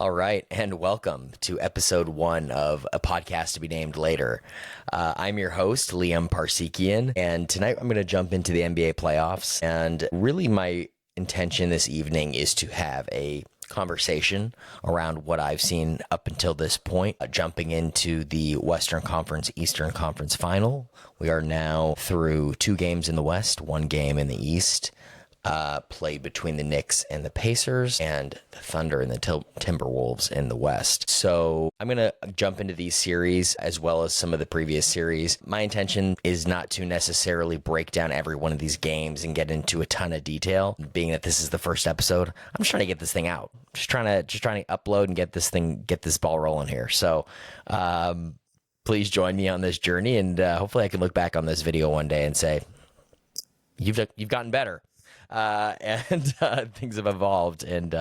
All right, and welcome to episode 1 of a podcast to be named later. I'm your host, Liam Parsekian, and tonight I'm going to jump into the NBA playoffs. And really, my intention this evening is to have a conversation around what I've seen up until this point, jumping into the Western Conference, Eastern Conference final. We are now through 2 games in the West, 1 game in the East. Played between the Knicks and the Pacers and the Thunder and the Timberwolves in the West. So I'm going to jump into these series as well as some of the previous series. My intention is not to necessarily break down every one of these games and get into a ton of detail, being that this is the first episode. I'm just trying to get this thing out. Just trying to upload and get this ball rolling here. So, please join me on this journey, and hopefully I can look back on this video one day and say, you've gotten better. Things have evolved, and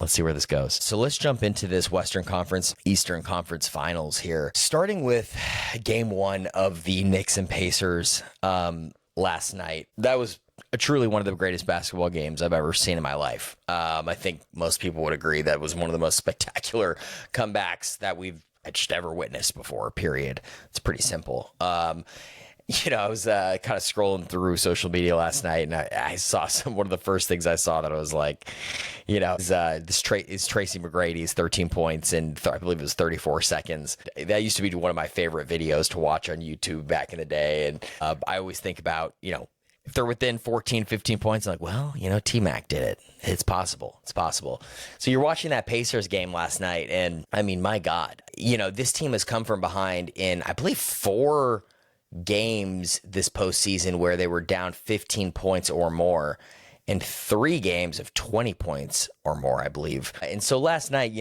let's see where this goes. So let's jump into this Western Conference, Eastern Conference finals here, starting with game 1 of the Knicks and Pacers last night. That was truly one of the greatest basketball games I've ever seen in my life. I think most people would agree that was one of the most spectacular comebacks that we've just ever witnessed before, period. It's pretty simple. I was kind of scrolling through social media last night, and I saw one of the first things I saw that I was like, is Tracy McGrady's 13 points in, I believe it was 34 seconds. That used to be one of my favorite videos to watch on YouTube back in the day. And I always think about, if they're within 14, 15 points, I'm like, well, T-Mac did it. It's possible. It's possible. So you're watching that Pacers game last night, and I mean, my God, this team has come from behind in, I believe, 4 games this postseason where they were down 15 points or more, and 3 games of 20 points or more, I believe. And so last night,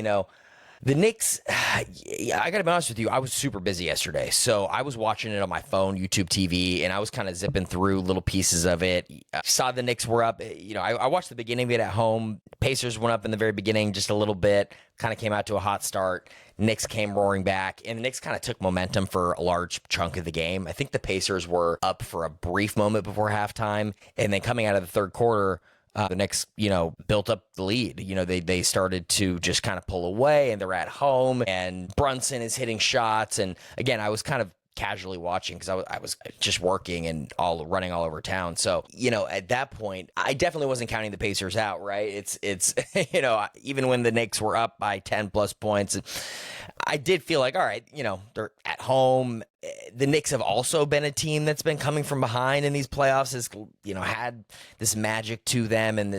the Knicks, I got to be honest with you, I was super busy yesterday. So I was watching it on my phone, YouTube TV, and I was kind of zipping through little pieces of it. I saw the Knicks were up. I watched the beginning of it at home. Pacers went up in the very beginning just a little bit, kind of came out to a hot start. Knicks came roaring back, and the Knicks kind of took momentum for a large chunk of the game. I think the Pacers were up for a brief moment before halftime, and then coming out of the third quarter, the Knicks, built up the lead. They started to just kind of pull away, and they're at home, and Brunson is hitting shots. And again, I was kind of casually watching because I was just working and running all over town. So, at that point, I definitely wasn't counting the Pacers out, right? It's even when the Knicks were up by 10 plus points, I did feel like, all right, they're at home. The Knicks have also been a team that's been coming from behind in these playoffs, has, had this magic to them and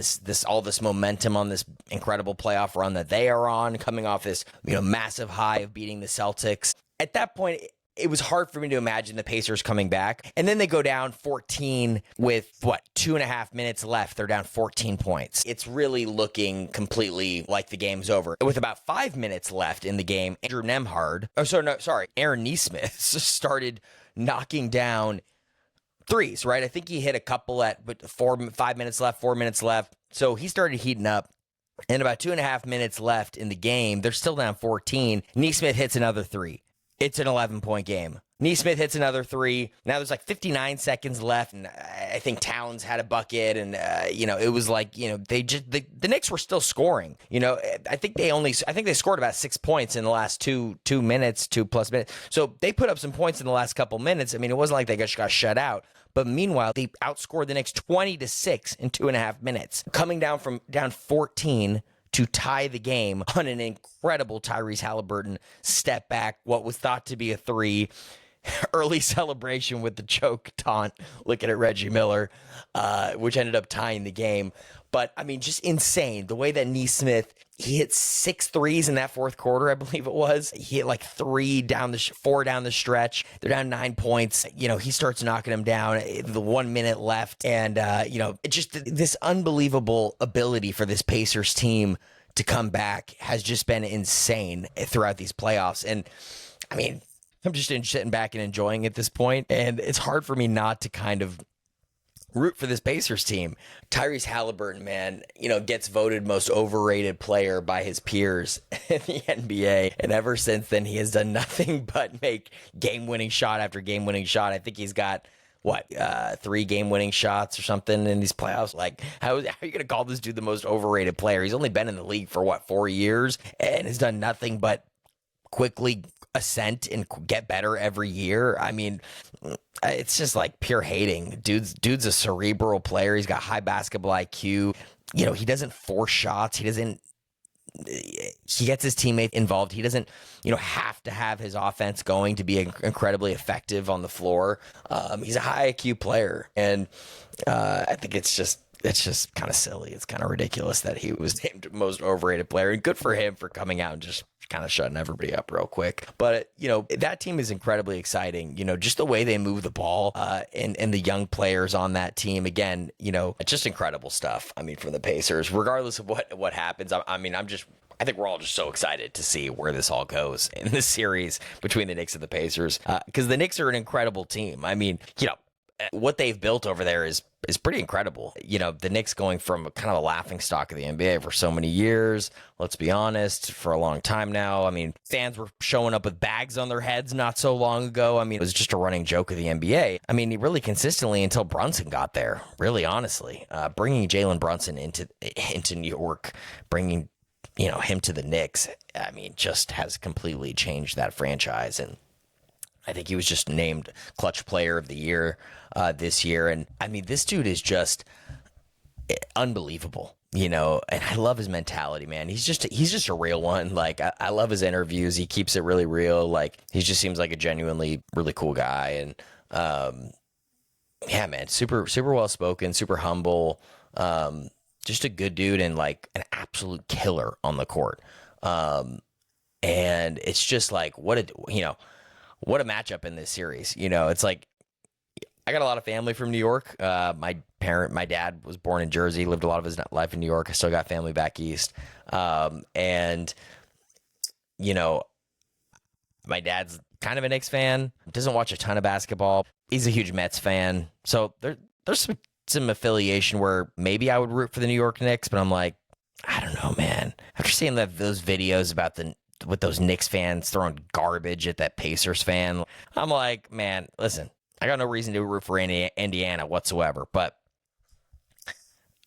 all this momentum on this incredible playoff run that they are on, coming off this, massive high of beating the Celtics. At that point, it was hard for me to imagine the Pacers coming back. And then they go down 14 with, 2.5 minutes left. They're down 14 points. It's really looking completely like the game's over. With about 5 minutes left in the game, Aaron Nesmith started knocking down threes, right? I think he hit a couple at 5 minutes left, 4 minutes left. So he started heating up. And about 2.5 minutes left in the game, they're still down 14. Nesmith hits another 3. It's an 11-point game. Nesmith hits another 3. Now there's 59 seconds left, and I think Towns had a bucket, and it was like the Knicks were still scoring. I think they scored about 6 points in the last two minutes, 2+ minutes. So they put up some points in the last couple minutes. I mean, it wasn't like they just got shut out. But meanwhile, they outscored the Knicks 20-6 in 2.5 minutes, coming down from down 14 to tie the game on an incredible Tyrese Halliburton step back, what was thought to be a 3, early celebration with the choke taunt, looking at Reggie Miller, which ended up tying the game. But, I mean, just insane. The way that Nesmith, he hit 6 threes in that fourth quarter, I believe it was. He hit 4 down the stretch. They're down 9 points. He starts knocking them down. The 1 minute left. And, just this unbelievable ability for this Pacers team to come back has just been insane throughout these playoffs. And, I mean, I'm just sitting back and enjoying it at this point. And it's hard for me not to kind of root for this Pacers team. Tyrese Halliburton, man, gets voted most overrated player by his peers in the NBA. And ever since then, he has done nothing but make game-winning shot after game-winning shot. I think he's got three game winning shots or something in these playoffs. Like, how are you going to call this dude the most overrated player? He's only been in the league for 4 years and has done nothing but quickly ascent and get better every year. I mean, it's just like pure hating. Dude's a cerebral player. He's got high basketball IQ. He doesn't force shots. He gets his teammate involved. He doesn't, have to have his offense going to be incredibly effective on the floor. He's a high IQ player, and I think it's just kind of silly. It's kind of ridiculous that he was named most overrated player, and good for him for coming out and just kind of shutting everybody up real quick. But, that team is incredibly exciting. Just the way they move the ball and the young players on that team. Again, just incredible stuff. I mean, from the Pacers, regardless of what happens. I think we're all just so excited to see where this all goes in this series between the Knicks and the Pacers, because the Knicks are an incredible team. I mean, what they've built over there is pretty incredible. The Knicks going from kind of a laughing stock of the NBA for so many years, let's be honest, for a long time now. I mean, fans were showing up with bags on their heads not so long ago. I mean, it was just a running joke of the NBA. I mean, really consistently until Brunson got there, really honestly. Bringing Jalen Brunson into New York, bringing, him to the Knicks, I mean, just has completely changed that franchise. And I think he was just named Clutch Player of the Year this year. And I mean, this dude is just unbelievable, and I love his mentality, man. He's just a real one. Like, I love his interviews. He keeps it really real. Like, he just seems like a genuinely really cool guy. And yeah, man, super, super well spoken, super humble. Just a good dude and like an absolute killer on the court. And it's just like, what a matchup in this series. It's like, I got a lot of family from New York. My dad was born in Jersey, lived a lot of his life in New York. I still got family back east. And my dad's kind of a Knicks fan, doesn't watch a ton of basketball. He's a huge Mets fan. So there's some affiliation where maybe I would root for the New York Knicks, but I'm like, I don't know, man. After seeing those videos about with those Knicks fans throwing garbage at that Pacers fan, I'm like, man, listen, I got no reason to root for Indiana whatsoever, but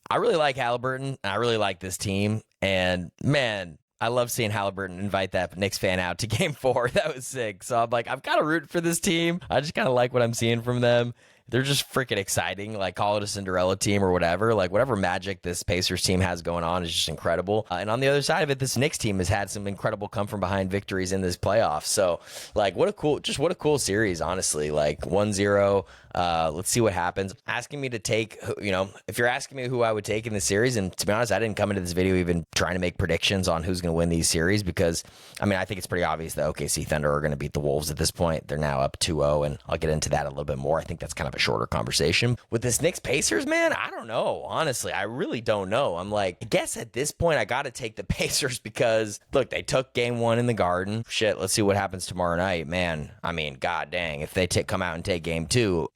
I really like Halliburton. I really like this team, and man, I love seeing Halliburton invite that Knicks fan out to Game 4. That was sick. So I'm like, I'm kind of rooting for this team. I just kind of like what I'm seeing from them. They're just freaking exciting. Like, call it a Cinderella team or whatever. Like, whatever magic this Pacers team has going on is just incredible. And on the other side of it, this Knicks team has had some incredible come from behind victories in this playoff. So, like, what a cool series, honestly. Like, 1-0. Let's see what happens. Asking me to take, if you're asking me who I would take in the series, and to be honest, I didn't come into this video even trying to make predictions on who's going to win these series, because, I mean, I think it's pretty obvious that OKC Thunder are going to beat the Wolves at this point. They're now up 2-0, and I'll get into that a little bit more. I think that's kind of a shorter conversation. With this Knicks Pacers, man, I don't know. Honestly, I really don't know. I'm like, I guess at this point, I got to take the Pacers because, look, they took Game 1 in the Garden. Shit, let's see what happens tomorrow night, man. I mean, god dang, if they come out and take Game 2,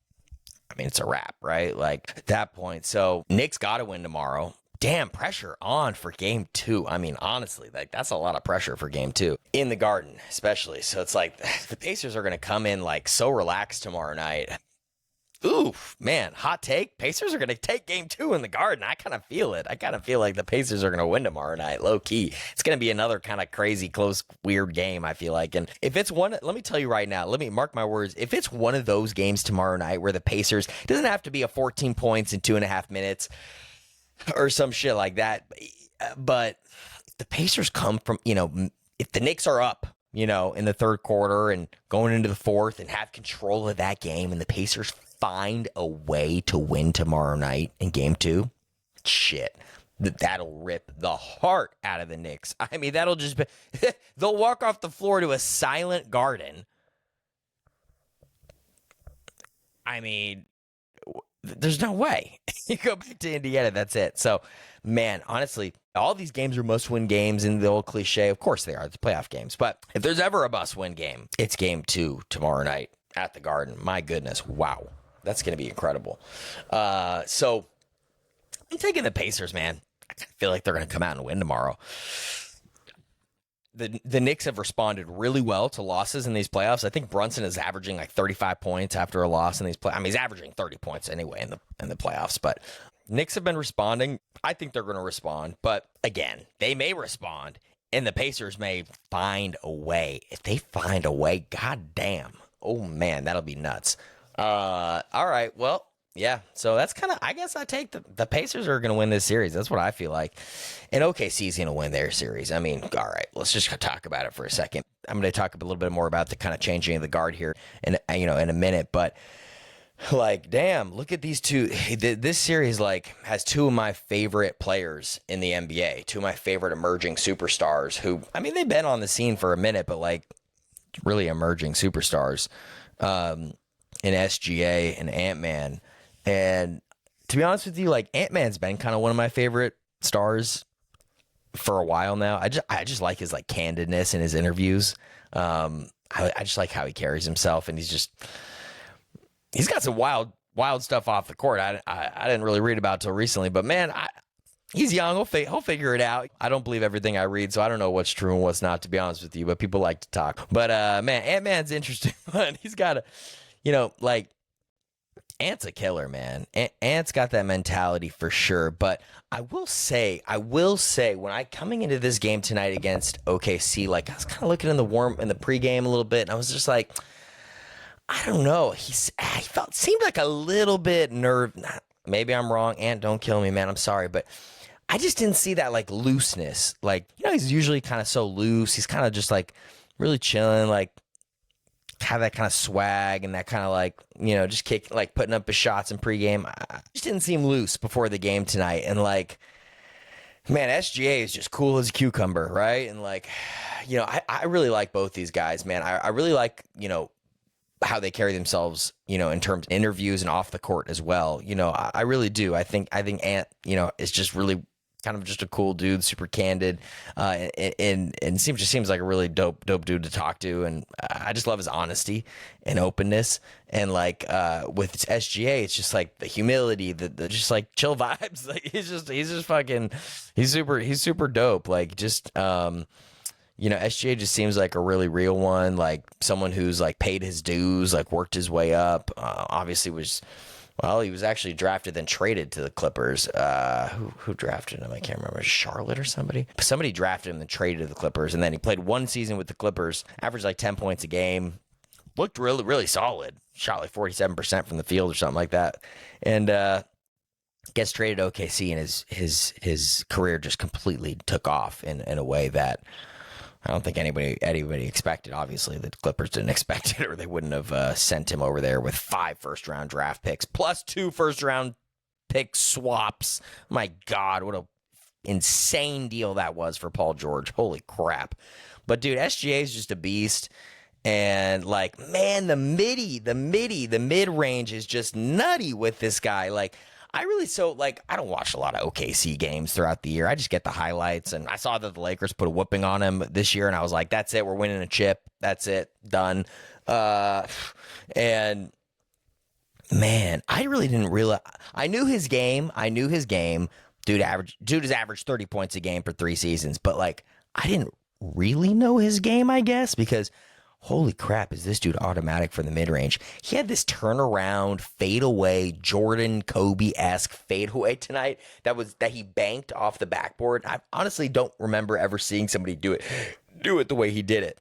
I mean, it's a wrap, right? Like, at that point. So, Knicks got to win tomorrow. Damn, pressure on for Game 2. I mean, honestly, like, that's a lot of pressure for Game 2 in the Garden, especially. So it's like the Pacers are going to come in like so relaxed tomorrow night. Oof, man, hot take. Pacers are going to take Game 2 in the Garden. I kind of feel it. I kind of feel like the Pacers are going to win tomorrow night, low key. It's going to be another kind of crazy, close, weird game, I feel like. And if it's one, let me tell you right now, let me mark my words. If it's one of those games tomorrow night where the Pacers, it doesn't have to be a 14 points in 2.5 minutes or some shit like that, but if the Pacers come from, if the Knicks are up, in the third quarter and going into the fourth and have control of that game, and the Pacers find a way to win tomorrow night in Game 2, shit, that'll rip the heart out of the Knicks. I mean, that'll just be, they'll walk off the floor to a silent Garden. I mean, there's no way. You go back to Indiana, that's it. So, man, honestly, all these games are must-win games, and the old cliche, of course they are, it's playoff games. But if there's ever a must-win game, it's Game 2 tomorrow night at the Garden. My goodness, wow. That's going to be incredible. So, I'm taking the Pacers, man. I feel like they're going to come out and win tomorrow. the Knicks have responded really well to losses in these playoffs. I think Brunson is averaging like 35 points after a loss in these playoffs. I mean, he's averaging 30 points anyway in the playoffs, but Knicks have been responding. I think they're going to respond, but again, they may respond and the Pacers may find a way. If they find a way, goddamn. Oh man, that'll be nuts. All right, well, yeah, so that's kind of, I guess I take the Pacers are going to win this series. That's what I feel like. And OKC's going to win their series. I mean, all right, let's just talk about it for a second. I'm going to talk a little bit more about the kind of changing of the guard here in a minute, but like, damn, look at these two. This series like has two of my favorite players in the NBA, two of my favorite emerging superstars who, I mean, they've been on the scene for a minute, but like really emerging superstars in SGA and Ant-Man. And to be honest with you, like Ant-Man's been kind of one of my favorite stars for a while now. I just like his like candidness in his interviews. I just like how he carries himself, and he's got some wild stuff off the court. I didn't really read about till recently, but man, he's young. He'll figure it out. I don't believe everything I read, so I don't know what's true and what's not, to be honest with you. But people like to talk. But man, Ant-Man's interesting. He's got like. Ant's a killer, man. Ant's got that mentality for sure. But I will say, when I coming into this game tonight against OKC, like I was kind of looking in the pregame a little bit, and I was just like, I don't know. Seemed like a little bit nervous. Maybe I'm wrong. Ant, don't kill me, man. I'm sorry, but I just didn't see that like looseness. Like, he's usually kind of so loose. He's kind of just like really chilling, like. Have that kind of swag and that kind of like, just kick, like putting up his shots in pregame. I just didn't seem loose before the game tonight. And like, man, SGA is just cool as a cucumber, right? And like, I really like both these guys, man. I really like, how they carry themselves, in terms of interviews and off the court as well. I really do. I think Ant, is just really kind of just a cool dude, super candid, and seems like a really dope dude to talk to. And I just love his honesty and openness. And like with SGA, it's just like the humility, the just like chill vibes. Like he's just fucking, he's super dope. Like just SGA just seems like a really real one, like someone who's like paid his dues, like worked his way up. Obviously he was actually drafted then traded to the Clippers. Who drafted him? I can't remember. Charlotte or somebody? Somebody drafted him and traded to the Clippers, and then he played one season with the Clippers, averaged like 10 points a game, looked really, really solid, shot like 47% from the field or something like that, and gets traded to OKC, and his career just completely took off in a way that I don't think anybody expected. Obviously, the Clippers didn't expect it, or they wouldn't have sent him over there with 5 first-round draft picks plus 2 first-round pick swaps. My God, what a insane deal that was for Paul George. Holy crap! But dude, SGA is just a beast, and like, man, the mid-range is just nutty with this guy. Like, I don't watch a lot of OKC games throughout the year. I just get the highlights, and I saw that the Lakers put a whooping on him this year, and I was like, that's it. We're winning a chip. That's it. Done. And man, I really didn't realize. I knew his game. Dude has averaged 30 points a game for 3 seasons, but like, I didn't really know his game, I guess, because holy crap, is this dude automatic from the mid-range. He had this turnaround, fadeaway, Jordan Kobe-esque fadeaway tonight that he banked off the backboard. I honestly don't remember ever seeing somebody do it the way he did it.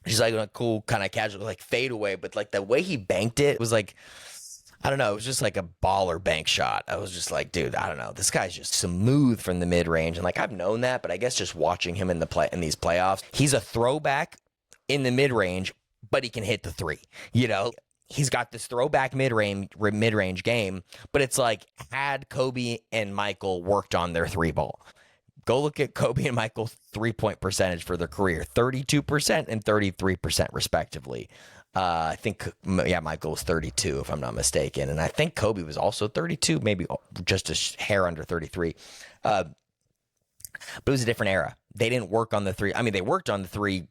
Just like a cool kind of casual like fadeaway, but like the way he banked it was like, I don't know, it was just like a baller bank shot. I was just like, dude, I don't know. This guy's just smooth from the mid-range. And like, I've known that, but I guess just watching him in these playoffs, he's a throwback in the mid-range, but he can hit the 3. He's got this throwback mid-range game, but it's like, had Kobe and Michael worked on their 3-ball. Go look at Kobe and Michael's 3-point percentage for their career, 32% and 33% respectively. I think, Michael was 32 if I'm not mistaken, and I think Kobe was also 32, maybe just a hair under 33. But it was a different era. They didn't work on the 3. I mean, they worked on the 3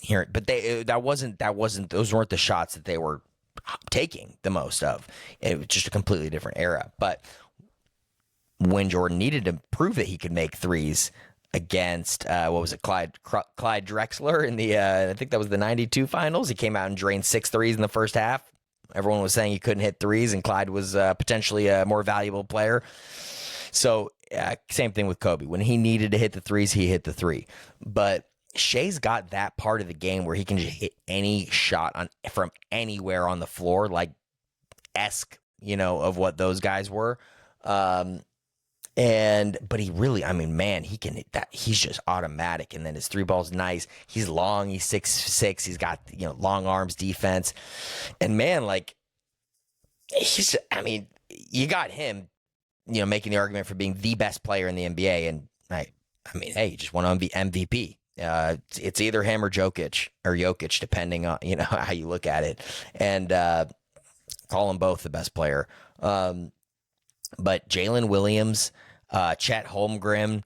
here, but those weren't the shots that they were taking the most of. It was just a completely different era. But when Jordan needed to prove that he could make threes, against what was it, Clyde Drexler in the I think that was the '92 finals. He came out and drained 6 threes in the first half. Everyone was saying he couldn't hit threes, and Clyde was potentially a more valuable player. So same thing with Kobe. When he needed to hit the threes, he hit the three. But Shai's got that part of the game where he can just hit any shot from anywhere on the floor, like esque, of what those guys were. But he really, man, he can hit that. He's just automatic. And then his three ball's nice. He's long. He's 6'6". He's got, long arms, defense. And man, like, you got him, making the argument for being the best player in the NBA. And hey, he just won MVP. It's either him or Jokic, depending on, how you look at it. And call them both the best player. But Jalen Williams, Chet Holmgren,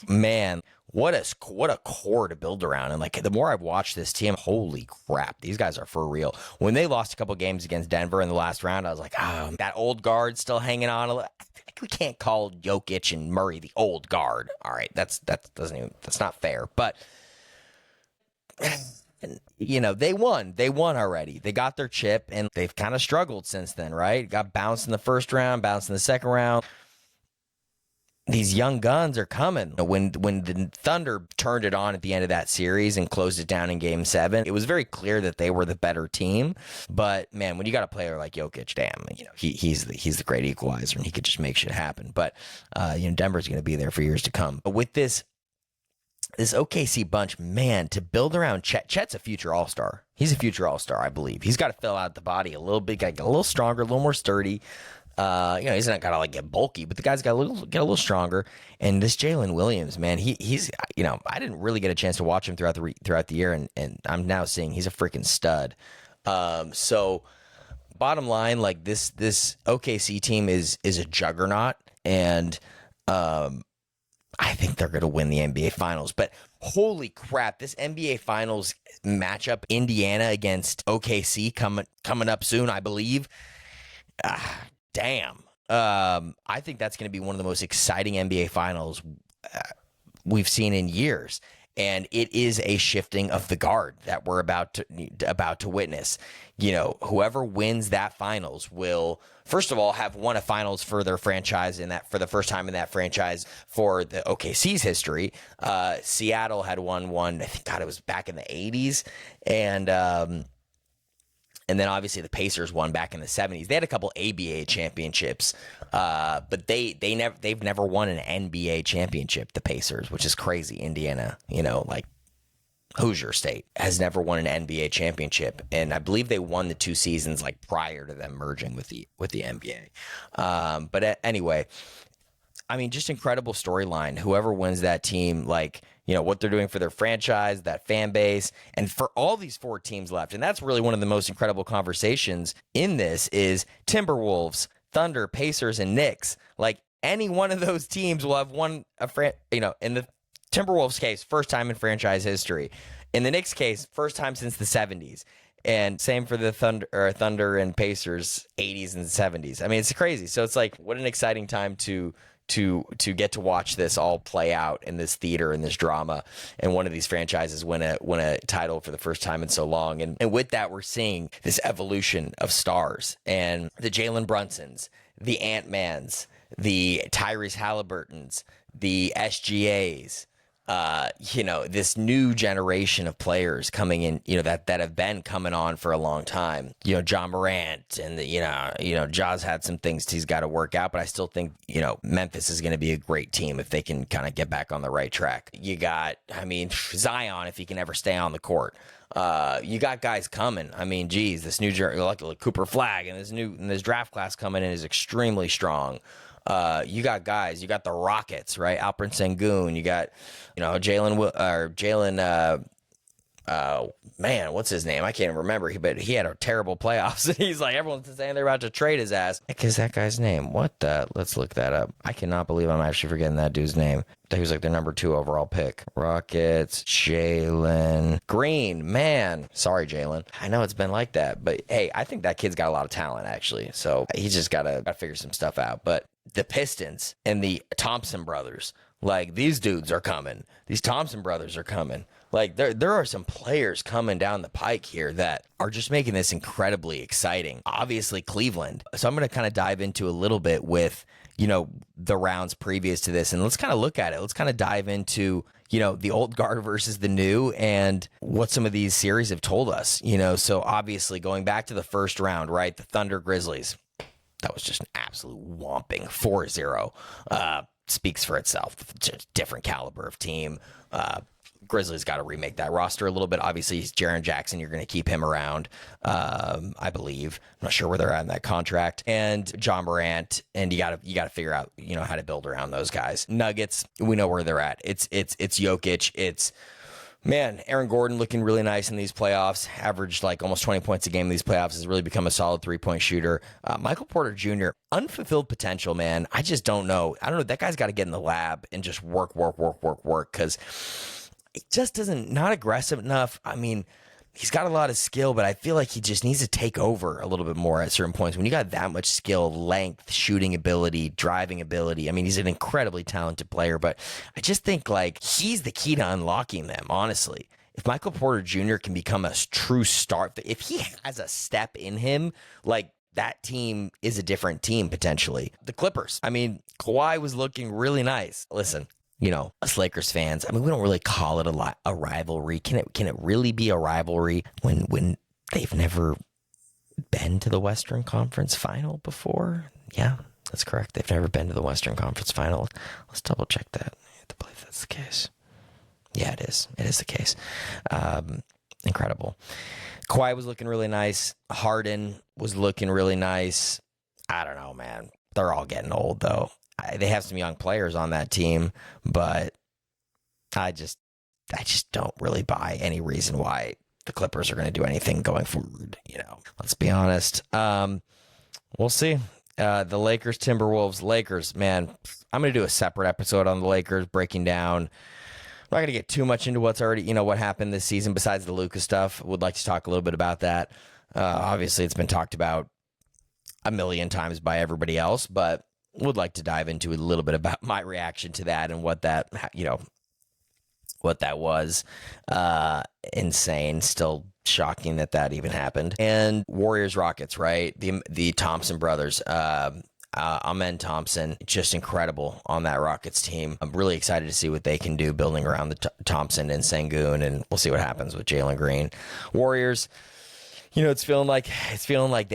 man, what a core to build around. And like, the more I've watched this team, holy crap, these guys are for real. When they lost a couple games against Denver in the last round, I was like, that old guard still hanging on. We can't call Jokic and Murray the old guard. All right, that's not fair. But they won. They won already. They got their chip, and they've kind of struggled since then, right? Got bounced in the first round, bounced in the second round. These young guns are coming. When the Thunder turned it on at the end of that series and closed it down in Game 7, it was very clear that they were the better team. But man, when you got a player like Jokic, damn, he's the great equalizer, and he could just make shit happen. But Denver's going to be there for years to come. But with this OKC bunch, man, to build around Chet's a future All-Star. He's a future All-Star, I believe. He's got to fill out the body a little bit, like a little stronger, a little more sturdy. He's not gotta get bulky, but the guy's got get a little stronger. And this Jalen Williams, man, he's I didn't really get a chance to watch him throughout the year, and I'm now seeing he's a freaking stud. So bottom line, like this OKC team is a juggernaut, and I think they're gonna win the NBA Finals. But holy crap, this NBA Finals matchup, Indiana against OKC coming up soon, I believe. Damn. I think that's going to be one of the most exciting NBA Finals we've seen in years. And it is a shifting of the guard that we're about to witness. Whoever wins that finals will, first of all, have won a finals for their franchise for the first time in that franchise for the OKC's history. Seattle had won one, I think, God, it was back in the 80s. And then obviously the Pacers won back in the 70s. They had a couple ABA championships, but they've never won an NBA championship, the Pacers, which is crazy. Indiana, like Hoosier State, has never won an NBA championship. And I believe they won the 2 seasons like prior to them merging with the NBA. But anyway, just incredible storyline. Whoever wins that team, what they're doing for their franchise, that fan base, and for all these 4 teams left. And that's really one of the most incredible conversations in this is Timberwolves, Thunder, Pacers, and Knicks. Like, any one of those teams will have won in the Timberwolves case, first time in franchise history. In the Knicks case, first time since the 70s. And same for the Thunder and Pacers, 80s and 70s. It's crazy. So it's like, what an exciting time to get to watch this all play out in this theater and this drama, and one of these franchises win a title for the first time in so long. And with that, we're seeing this evolution of stars, and the Jalen Brunsons, the Ant-Mans, the Tyrese Halliburtons, the SGAs, this new generation of players coming in, that have been coming on for a long time. John Morant, and Ja's had some things he's got to work out, but I still think, Memphis is going to be a great team if they can kind of get back on the right track. You got, Zion, if he can ever stay on the court. You got guys coming. This new, like Cooper Flagg, and this draft class coming in is extremely strong. You got guys. You got the Rockets, right? Alperen Sengun. You got, Jalen. Man, what's his name? I can't remember. But he had a terrible playoffs. And he's like, everyone's saying they're about to trade his ass. What is that guy's name? What the? Let's look that up. I cannot believe I'm actually forgetting that dude's name. He was like their number 2 overall pick. Rockets, Jalen Green. Man, sorry, Jalen. I know it's been like that, but hey, I think that kid's got a lot of talent, actually. So he's just got to figure some stuff out. But the Pistons and the Thompson brothers, Like, these dudes are coming. These Thompson brothers are coming. Like, there are some players coming down the pike here that are just making this incredibly exciting. Obviously, Cleveland. So I'm going to kind of dive into a little bit with, the rounds previous to this. And let's kind of look at it. Let's kind of dive into, the old guard versus the new and what some of these series have told us. So obviously going back to the first round, right? The Thunder Grizzlies. That was just an absolute whomping 4-0. Speaks for itself. Just different caliber of team. Grizzlies got to remake that roster a little bit. Obviously, Jaren Jackson, you're going to keep him around, I believe. I'm not sure where they're at in that contract. And John Morant, and you got to figure out, how to build around those guys. Nuggets, we know where they're at. It's Jokic. Man, Aaron Gordon looking really nice in these playoffs. Averaged like almost 20 points a game in these playoffs. Has really become a solid three-point shooter. Michael Porter Jr., unfulfilled potential, man. I just don't know. I don't know. That guy's got to get in the lab and just work, because it just doesn't, not aggressive enough. I mean, he's got a lot of skill, but I feel like he just needs to take over a little bit more at certain points. When you got that much skill, length, shooting ability, driving ability, I mean, he's an incredibly talented player, but I just think like he's the key to unlocking them, honestly. If Michael Porter Jr. can become a true star, if he has a step in him, like that team is a different team potentially. The Clippers, I mean, Kawhi was looking really nice. Listen, us Lakers fans, I mean, we don't really call it a rivalry. Can it really be a rivalry when they've never been to the Western Conference Final before? Yeah, that's correct. They've never been to the Western Conference Final. Let's double check that. I have to believe that's the case. Yeah, it is. It is the case. Incredible. Kawhi was looking really nice. Harden was looking really nice. I don't know, man. They're all getting old, though. They have some young players on that team, but I just don't really buy any reason why the Clippers are going to do anything going forward. Let's be honest. We'll see. The Lakers, Timberwolves, Lakers, man, I'm going to do a separate episode on the Lakers breaking down. I'm not going to get too much into what's already, what happened this season besides the Luka stuff. Would like to talk a little bit about that. Obviously, it's been talked about a million times by everybody else, but would like to dive into a little bit about my reaction to that and what that, what that was. Insane. Still shocking that even happened. And Warriors Rockets, right? The Thompson brothers, Amen Thompson, just incredible on that Rockets team. I'm really excited to see what they can do building around the Thompson and Sengun, and we'll see what happens with Jalen Green. Warriors, it's feeling like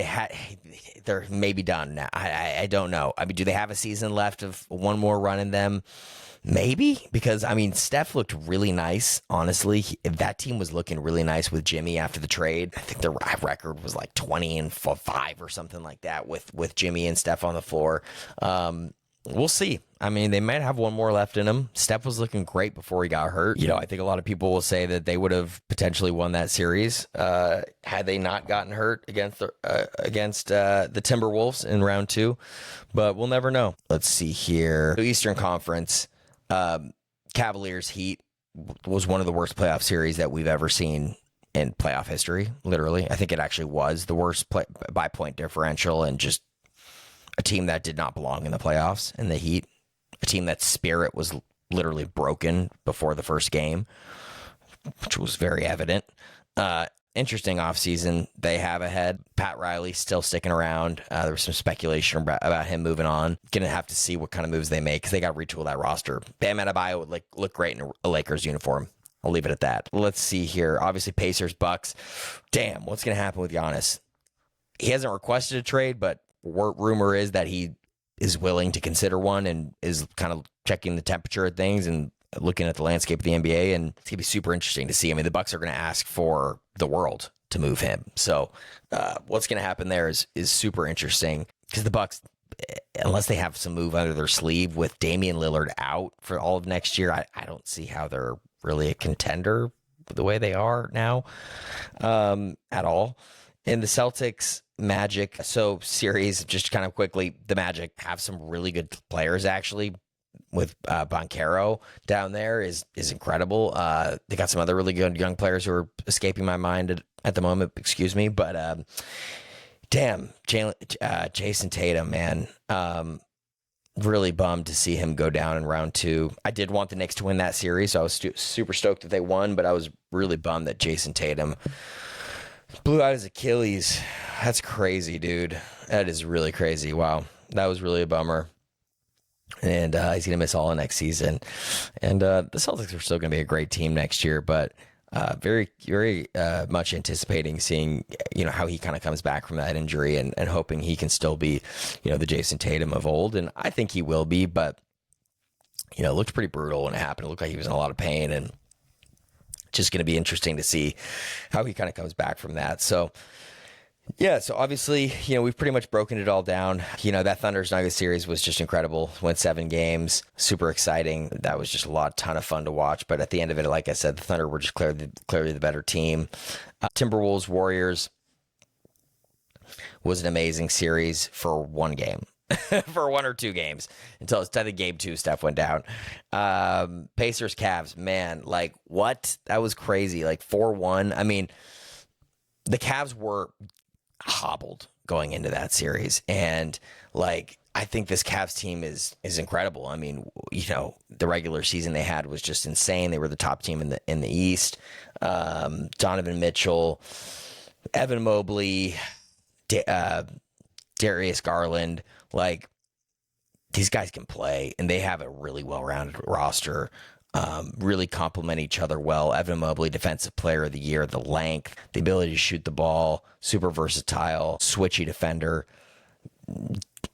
they're maybe done now. I don't know. I mean, do they have a season left of one more run in them? Maybe, because I mean, Steph looked really nice. Honestly, that team was looking really nice with Jimmy after the trade. I think their record was like 20-5 or something like that with Jimmy and Steph on the floor. We'll see. I mean, they might have one more left in them. Steph was looking great before he got hurt. I think a lot of people will say that they would have potentially won that series had they not gotten hurt against the Timberwolves in round 2. But we'll never know. Let's see here. Eastern Conference, Cavaliers Heat was one of the worst playoff series that we've ever seen in playoff history. Literally, I think it actually was the worst by point differential, and just a team that did not belong in the playoffs, in the Heat. A team that spirit was literally broken before the first game, which was very evident. Interesting offseason they have ahead. Pat Riley still sticking around. There was some speculation about him moving on. Going to have to see what kind of moves they make because they got to retool that roster. Bam Adebayo would look great in a Lakers uniform. I'll leave it at that. Let's see here. Obviously, Pacers, Bucks. Damn, what's going to happen with Giannis? He hasn't requested a trade, but rumor is that he is willing to consider one and is kind of checking the temperature of things and looking at the landscape of the NBA, and it's going to be super interesting to see. I mean, the Bucks are going to ask for the world to move him. So what's going to happen there is super interesting because the Bucks, unless they have some move under their sleeve with Damian Lillard out for all of next year, I don't see how they're really a contender the way they are now at all. In the Celtics, Magic, so series, just kind of quickly, the Magic have some really good players, actually. With Banchero down there is incredible. They got some other really good young players who are escaping my mind at the moment, excuse me. But damn, Jason Tatum, man. really bummed to see him go down in round 2. I did want the Knicks to win that series, so I was super stoked that they won, but I was really bummed that Jason Tatum blew out his Achilles. That's crazy, dude. That is really crazy. Wow. That was really a bummer. And he's going to miss all of next season. And the Celtics are still going to be a great team next year, but very, very much anticipating seeing, how he kind of comes back from that injury and hoping he can still be, the Jason Tatum of old. And I think he will be, but, it looked pretty brutal when it happened. It looked like he was in a lot of pain, and just going to be interesting to see how he kind of comes back from that. So, yeah, so obviously, we've pretty much broken it all down. That Thunder's Nuggets series was just incredible. Went 7 games, super exciting. That was just a ton of fun to watch. But at the end of it, like I said, the Thunder were just clearly the better team. Timberwolves Warriors was an amazing series for one game. For 1 or 2 games until the game 2 stuff went down. Pacers Cavs, man, like what? That was crazy. Like 4-1. I mean, the Cavs were hobbled going into that series, and like I think this Cavs team is incredible. I mean, the regular season they had was just insane. They were the top team in the East. Donovan Mitchell, Evan Mobley, Darius Garland, like these guys can play, and they have a really well-rounded roster. Really complement each other well. Evan Mobley, Defensive Player of the Year, the length, the ability to shoot the ball, super versatile, switchy defender.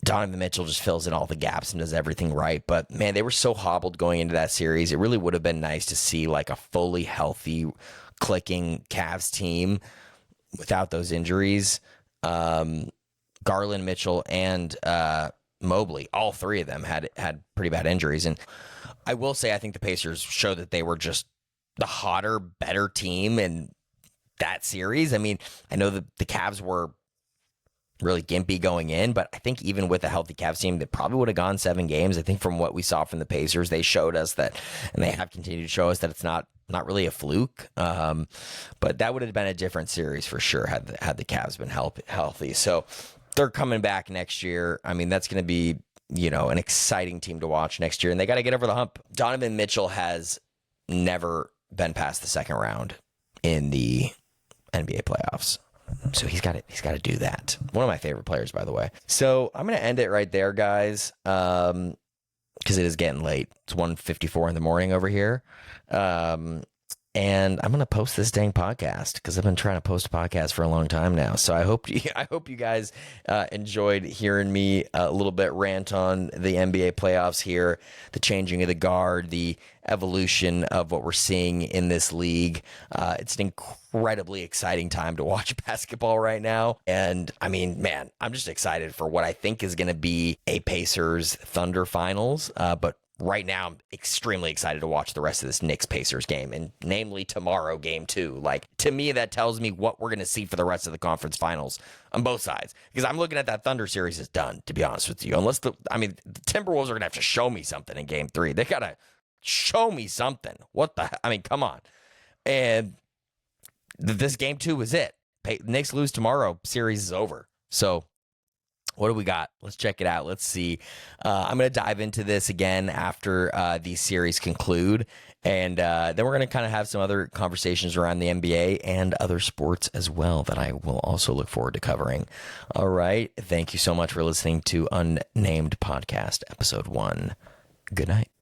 Donovan Mitchell just fills in all the gaps and does everything right. But man, they were so hobbled going into that series. It really would have been nice to see like a fully healthy, clicking Cavs team without those injuries. Garland, Mitchell, and Mobley, all 3 of them had pretty bad injuries. And I will say, I think the Pacers showed that they were just the hotter, better team in that series. I mean, I know that the Cavs were really gimpy going in, but I think even with a healthy Cavs team, they probably would have gone 7 games. I think from what we saw from the Pacers, they showed us that, and they have continued to show us that it's not really a fluke. But that would have been a different series for sure had the Cavs been healthy. So they're coming back next year. I mean, that's going to be, an exciting team to watch next year, and they got to get over the hump. Donovan Mitchell has never been past the second round in the NBA playoffs. So he's got to do that. One of my favorite players, by the way. So I'm going to end it right there, guys, because it is getting late. It's 1:54 in the morning over here. And I'm going to post this dang podcast because I've been trying to post a podcast for a long time now. So I hope you guys enjoyed hearing me a little bit rant on the NBA playoffs here, the changing of the guard, the evolution of what we're seeing in this league. It's an incredibly exciting time to watch basketball right now. And I mean, man, I'm just excited for what I think is going to be a Pacers Thunder finals. But right now, I'm extremely excited to watch the rest of this Knicks-Pacers game, and namely tomorrow, game 2. Like, to me, that tells me what we're going to see for the rest of the conference finals on both sides. Because I'm looking at that Thunder series as done, to be honest with you. Unless the Timberwolves are going to have to show me something in game 3. They got to show me something. Come on. And this game 2 was it. Knicks lose tomorrow, series is over. So what do we got? Let's check it out. Let's see. I'm going to dive into this again after these series conclude. And then we're going to kind of have some other conversations around the NBA and other sports as well that I will also look forward to covering. All right. Thank you so much for listening to Unnamed Podcast, Episode 1. Good night.